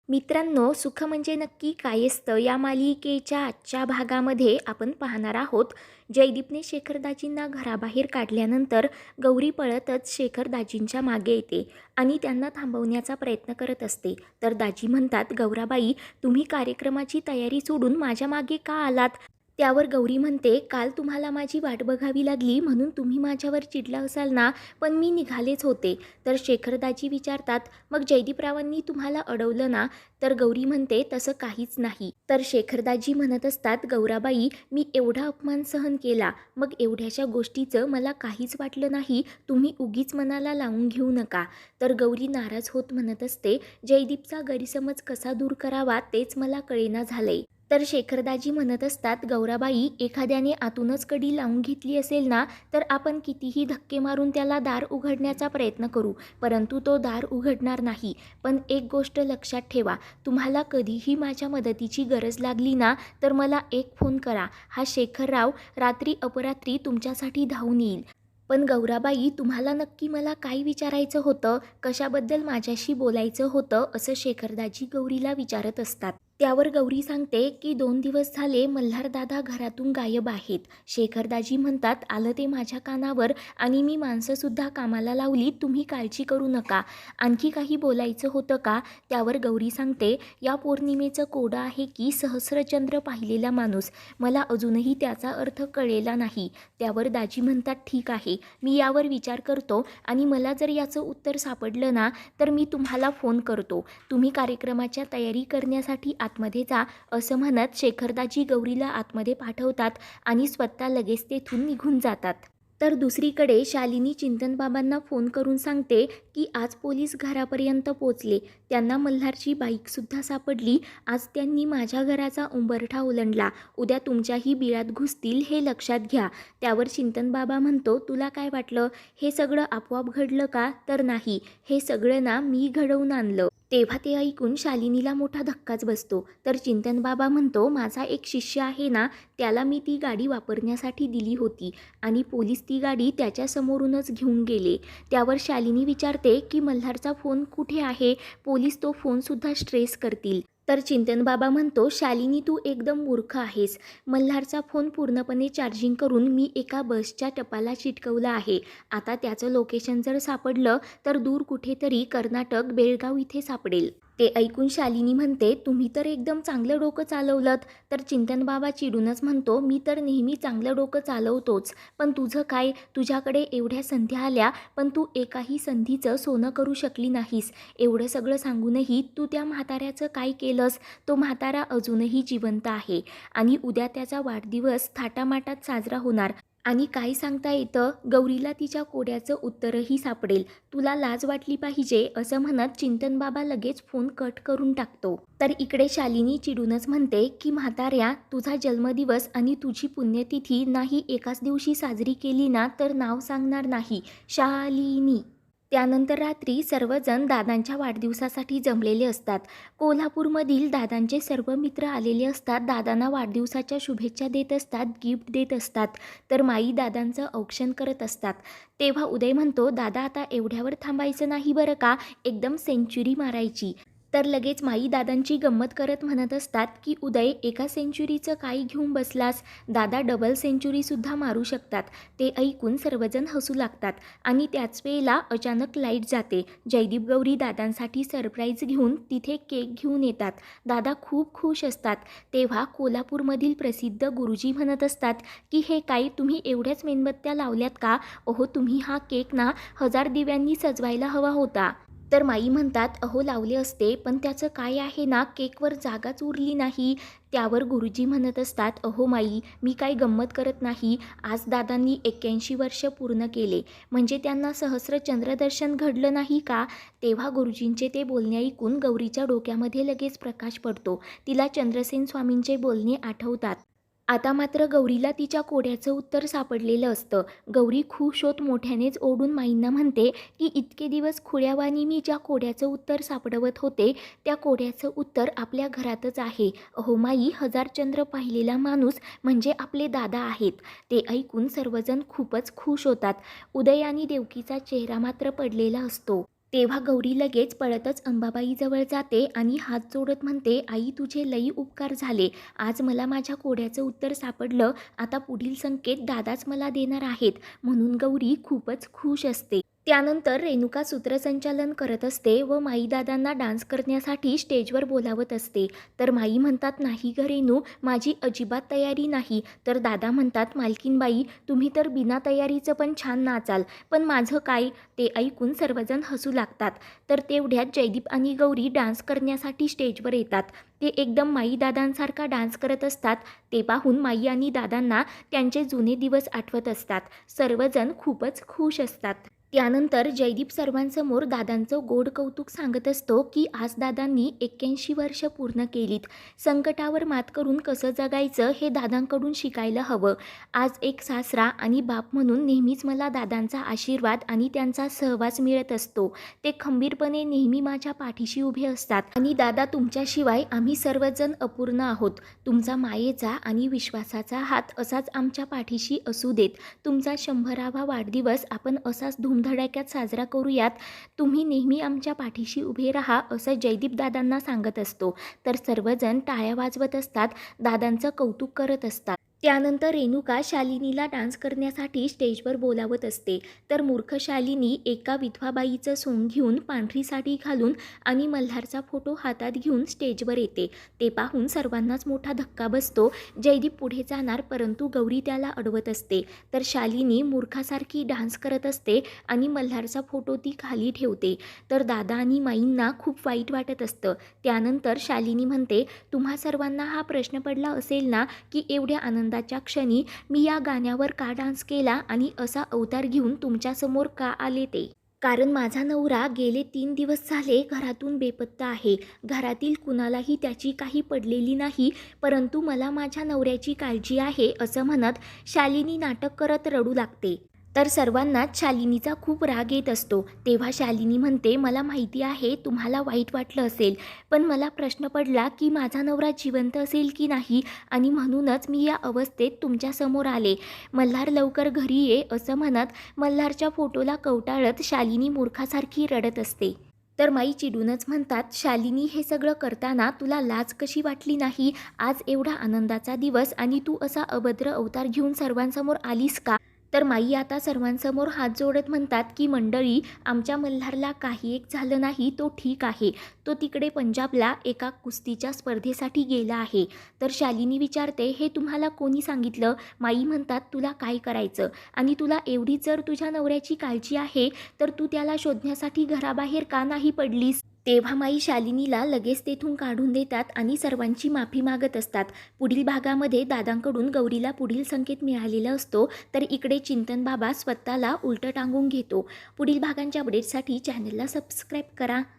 मित्रांनो, सुख म्हणजे नक्की काय असतं या मालिकेच्या आजच्या भागामध्ये आपण पाहणार आहोत. जयदीपने शेखरदाजींना घराबाहेर काढल्यानंतर गौरी पळतच शेखरदाजींच्या मागे येते आणि त्यांना थांबवण्याचा प्रयत्न करत असते. तर दाजी म्हणतात, गौराबाई, तुम्ही कार्यक्रमाची तयारी सोडून माझ्या मागे का आलात? त्यावर गौरी म्हणते, काल तुम्हाला माझी वाट बघावी लागली म्हणून तुम्ही माझ्यावर चिडला असाल ना, पण मी निघालेच होते. तर शेखरदाजी विचारतात, मग जयदीपरावांनी तुम्हाला अडवलं ना? तर गौरी म्हणते, तसं काहीच नाही. तर शेखरदाजी म्हणत असतात, गौराबाई, मी एवढा अपमान सहन केला, मग एवढ्याशा गोष्टीचं मला काहीच वाटलं नाही, तुम्ही उगीच मनाला लावून घेऊ नका. तर गौरी नाराज होत म्हणत असते, जयदीपचा गैरसमज कसा दूर करावा तेच मला कळेना झालंय. तर शेखरदाजी म्हणत असतात, गौराबाई, एखाद्याने आतूनच कडी लावून घेतली असेल ना, तर आपण कितीही धक्के मारून त्याला दार उघडण्याचा प्रयत्न करू, परंतु तो दार उघडणार नाही. पण एक गोष्ट लक्षात ठेवा, तुम्हाला कधीही माझ्या मदतीची गरज लागली ना, तर मला एक फोन करा. हा शेखरराव रात्री अपरात्री तुमच्यासाठी धावून येईल. पण गौराबाई, तुम्हाला नक्की मला काय विचारायचं होतं? कशाबद्दल माझ्याशी बोलायचं होतं? असं शेखरदाजी गौरीला विचारत असतात. त्यावर गौरी सांगते की 2 दिवस झाले मल्हारदादा घरातून गायब आहेत. शेखरदाजी म्हणतात, आलं ते माझ्या कानावर आणि मी माणसंसुद्धा कामाला लावली, तुम्ही काळजी करू नका. आणखी काही बोलायचं होतं का? त्यावर गौरी सांगते, या पौर्णिमेचं कोडं आहे की सहस्रचंद्र पाहिलेला माणूस. मला अजूनही त्याचा अर्थ कळलेला नाही. त्यावर दाजी म्हणतात, ठीक आहे, मी यावर विचार करतो आणि मला जर याचं उत्तर सापडलं ना, तर मी तुम्हाला फोन करतो. तुम्ही कार्यक्रमाच्या तयारी करण्यासाठी आतमध्ये जा. असं म्हणत शेखरदाजी गौरीला आतमध्ये पाठवतात आणि स्वतः लगेच तेथून निघून जातात. तर दुसरीकडे शालिनी चिंतनबाबांना फोन करून सांगते की आज पोलीस घरापर्यंत पोचले. त्यांना मल्हारची बाईकसुद्धा सापडली. आज त्यांनी माझ्या घराचा उंबरठा ओलांडला. उद्या तुमच्याही बिळात घुसतील, हे लक्षात घ्या. त्यावर चिंतनबाबा म्हणतो, तुला काय वाटलं हे सगळं आपोआप घडलं का? तर नाही, हे सगळं ना मी घडवून आणलं. तेव्हा ते ऐकून शालिनीला मोठा धक्काच बसतो. तर चिंतनबाबा म्हणतो, माझा एक शिष्य आहे ना, त्याला मी ती गाडी वापरण्यासाठी दिली होती आणि पोलीस ती गाडी त्याच्यासमोरूनच घेऊन गेले. त्यावर शालिनी विचारते की मल्हारचा फोन कुठे आहे? पोलीस तो फोनसुद्धा ट्रेस करतील. तर चिंतनबाबा म्हणतो, शालिनी, तू एकदम मूर्ख आहेस. मल्हारचा फोन पूर्णपणे चार्जिंग करून मी एका बसच्या टपाला चिटकवला आहे. आता त्याचं लोकेशन जर सापडलं तर दूर कुठेतरी कर्नाटक, बेळगाव इथे सापडेल. ते ऐकून शालिनी म्हणते, तुम्ही तर एकदम चांगलं डोकं चालवलंत. तर चिंतनबाबा चिडूनच म्हणतो, मी तर नेहमी चांगलं डोकं चालवतोच, पण तुझं काय? तुझ्याकडे एवढ्या संधी आल्या, पण तू एकाही संधीचं सोनं करू शकली नाहीस. एवढं सगळं सांगूनही तू त्या म्हाताऱ्याचं काय केलंस? तो म्हातारा अजूनही जिवंत आहे आणि उद्या त्याचा वाढदिवस थाटामाटात साजरा होणार. आणि काय सांगता येतं, गौरीला तिच्या कोड्याचं उत्तरही सापडेल. तुला लाज वाटली पाहिजे. असं म्हणत चिंतनबाबा लगेच फोन कट करून टाकतो. तर इकडे शालिनी चिडूनच म्हणते की म्हाताऱ्या, तुझा जन्मदिवस आणि तुझी पुण्यतिथी नाही एकाच दिवशी साजरी केली ना, तर नाव सांगणार नाही. शालिनी. त्यानंतर रात्री सर्वजण दादांच्या वाढदिवसासाठी जमलेले असतात. कोल्हापूरमधील दादांचे सर्व मित्र आलेले असतात. दादांना वाढदिवसाच्या शुभेच्छा देत असतात, गिफ्ट देत असतात. तर माई दादांचं औक्षण करत असतात. तेव्हा उदय म्हणतो, दादा, आता एवढ्यावर थांबायचं नाही बरं का, एकदम सेंचुरी मारायची. तर लगेच माई दादांची गंमत करत म्हणत असतात की उदय, एका सेंचुरीचं काय घेऊन बसलास? दादा डबल सेंचुरीसुद्धा मारू शकतात. ते ऐकून सर्वजण हसू लागतात आणि त्याच वेळेला अचानक लाईट जाते. जयदीप गौरी दादांसाठी सरप्राईज घेऊन तिथे केक घेऊन येतात. दादा खूप खुश असतात. तेव्हा कोल्हापूरमधील प्रसिद्ध गुरुजी म्हणत असतात की हे काय, तुम्ही एवढ्याच मेणबत्त्या लावल्यात का? अहो, तुम्ही हा केक ना 1000 दिव्यांनी सजवायला हवा होता. तर माई म्हणतात, अहो लावले असते, पण त्याचं काय आहे ना, केकवर जागाच उरली नाही. त्यावर गुरुजी म्हणत असतात, अहो माई, मी काही गंमत करत नाही. आज दादांनी 81 वर्ष पूर्ण केले, म्हणजे त्यांना सहस्र चंद्रदर्शन घडलं नाही का? तेव्हा गुरुजींचे ते बोलणे ऐकून गौरीच्या डोक्यामध्ये लगेच प्रकाश पडतो. तिला चंद्रसेन स्वामींचे बोलणे आठवतात. आता मात्र गौरीला तिच्या कोड्याचं उत्तर सापडलेलं असतं. गौरी खुश होत मोठ्यानेच ओढून माईंना म्हणते की इतके दिवस खुळ्यावानी मी ज्या कोड्याचं उत्तर सापडवत होते, त्या कोड्याचं उत्तर आपल्या घरातच आहे. अहो माई, 1000 चंद्र पाहिलेला माणूस म्हणजे आपले दादा आहेत. ते ऐकून सर्वजण खूपच खुश होतात. उदय आणि देवकीचा चेहरा मात्र पडलेला असतो. तेव्हा गौरी लगेच पळतच अंबाबाईजवळ जाते आणि हात जोडत म्हणते, आई तुझे लई उपकार झाले. आज मला माझ्या कोड्याचं उत्तर सापडलं. आता पुढील संकेत दादाच मला देणार आहेत. म्हणून गौरी खूपच खुश असते. त्यानंतर रेणुका सूत्रसंचालन करत असते व माईदादांना डान्स करण्यासाठी स्टेजवर बोलावत असते. तर माई म्हणतात, नाही ग रेणू, माझी अजिबात तयारी नाही. तर दादा म्हणतात, मालकीनबाई तुम्ही तर बिना तयारीचं पण छान नाचाल, पण माझं काय? ते ऐकून सर्वजण हसू लागतात. तर तेवढ्यात जयदीप आणि गौरी डान्स करण्यासाठी स्टेजवर येतात. ते एकदम माई दादांसारखा डान्स करत असतात. ते पाहून माई आणि दादांना त्यांचे जुने दिवस आठवत असतात. सर्वजण खूपच खुश असतात. त्यानंतर जयदीप सर्वांसमोर दादांचं गोड कौतुक सांगत असतो की आज दादांनी 81 वर्ष पूर्ण केलीत. संकटावर मात करून कसं जगायचं हे दादांकडून शिकायला हवं. आज एक सासरा आणि बाप म्हणून नेहमीच मला दादांचा आशीर्वाद आणि त्यांचा सहवास मिळत असतो. ते खंबीरपणे नेहमी माझ्या पाठीशी उभे असतात आणि दादा तुमच्याशिवाय आम्ही सर्वजण अपूर्ण आहोत. तुमचा मायेचा आणि विश्वासाचा हात असाच आमच्या पाठीशी असू देत. तुमचा 100वा वाढदिवस आपण असाच धूमधडाक्यात साजरा करूयात. तुम्ही नेहमी आमच्या पाठीशी उभे राहा असं जयदीप दादांना सांगत असतो. तर सर्वजण टाळ्या वाजवत असतात, दादांचं कौतुक करत असतात. त्यानंतर रेणुका शालिनीला डान्स करण्यासाठी स्टेजवर बोलावत असते. तर मूर्ख शालिनी एका विधवाबाईचं सोंग घेऊन पांढरी साडी घालून आणि मल्हारचा फोटो हातात घेऊन स्टेजवर येते. ते पाहून सर्वांनाच मोठा धक्का बसतो. जयदीप पुढे जाणार परंतु गौरी त्याला अडवत असते. तर शालिनी मूर्खासारखी डान्स करत असते आणि मल्हारचा फोटो ती खाली ठेवते. तर दादा आणि माईंना खूप वाईट वाटत असतं. त्यानंतर शालिनी म्हणते, तुम्हा सर्वांना हा प्रश्न पडला असेल ना की एवढ्या आनंदाच्या क्षणी मी या गाण्यावर का डान्स केला आणि असा अवतार घेऊन तुमच्यासमोर का आले ते. कारण माझा नवरा गेले 3 दिवस झाले घरातून बेपत्ता आहे. घरातील कुणालाही त्याची काही पडलेली नाही, परंतु मला माझ्या नवऱ्याची काळजी आहे असं म्हणत शालिनी नाटक करत रडू लागते. तर सर्वांनाच शालिनीचा खूप राग येत असतो. तेव्हा शालिनी म्हणते, मला माहिती आहे तुम्हाला वाईट वाटलं असेल, पण मला प्रश्न पडला की माझा नवरा जिवंत असेल की नाही आणि म्हणूनच मी या अवस्थेत तुमच्यासमोर आले. मल्हार लवकर घरी ये असं म्हणत मल्हारच्या फोटोला कवटाळत शालिनी मूर्खासारखी रडत असते. तर माई चिडूनच म्हणतात, शालिनी हे सगळं करताना तुला लाज कशी वाटली नाही? आज एवढा आनंदाचा दिवस आणि तू असा अभद्र अवतार घेऊन सर्वांसमोर आलीस का? तर माई आता सर्वांसमोर हात जोडत म्हणतात की मंडळी, आमच्या मल्हारला काही एक झालं नाही, तो ठीक आहे. तो तिकडे पंजाबला एका कुस्तीच्या स्पर्धेसाठी गेला आहे. तर शालिनी विचारते, हे तुम्हाला कोणी सांगितलं? माई म्हणतात, तुला काय करायचं आणि तुला एवढी जर तुझ्या नवऱ्याची काळजी आहे तर तू त्याला शोधण्यासाठी घराबाहेर का नाही पडलीस? तेव्हा माई शालिनीला लगेच तेथून काढून देतात आणि सर्वांची माफी मागत असतात. पुढील भागामध्ये दादांकडून गौरीला पुढील संकेत मिळालेला असतो. तर इकडे चिंतन बाबा स्वतःला उलटं टांगून घेतो. पुढील भागांच्या अपडेटसाठी चॅनलला सबस्क्राईब करा.